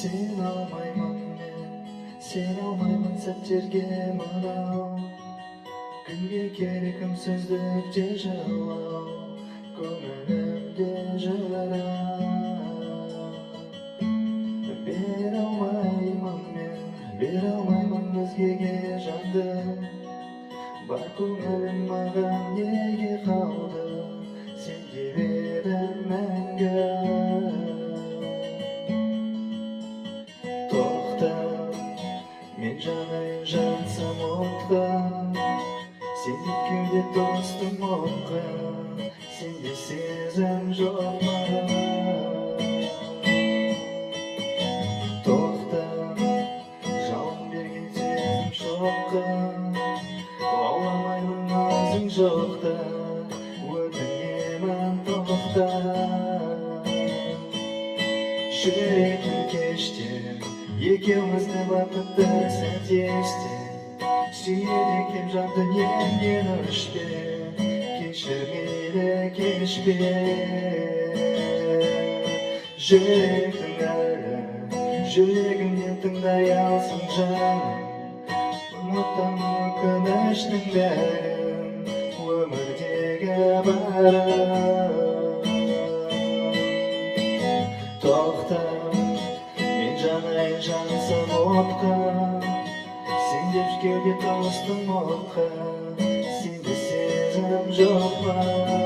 Sen almayman men, sen almayman sәттерге мынау. Күнге керек үнсіздік те жылау, көңілімде жылара. Бере алмаймын мен, бере алмаймын өзгеге жанды. Бар көңілім маған неге қалды, сен деп едің мәңгі. Тоқта, мен жанайын жансам отқа, сен екеуде достым оққа, сенде сезім жоқ маған. Тоқта, жалын берген сезім шоққа, лауламаймын өзің жоқта, өтінемін тоқта. Жүректің кеште, екеумізді бақытты сәт есте, сүйеді екем жан дүниемнен өшпе, кешір мейлі кешпе. Жүректің әлі, жүрегімнен тыңдай алсын жаным, ұмытамын өкініштің бәрін, өмірдегі барын. Тоқта, мен жанайын жансам отқа, сен деп жүргенде достым оққа, сенде сезім жоқ па?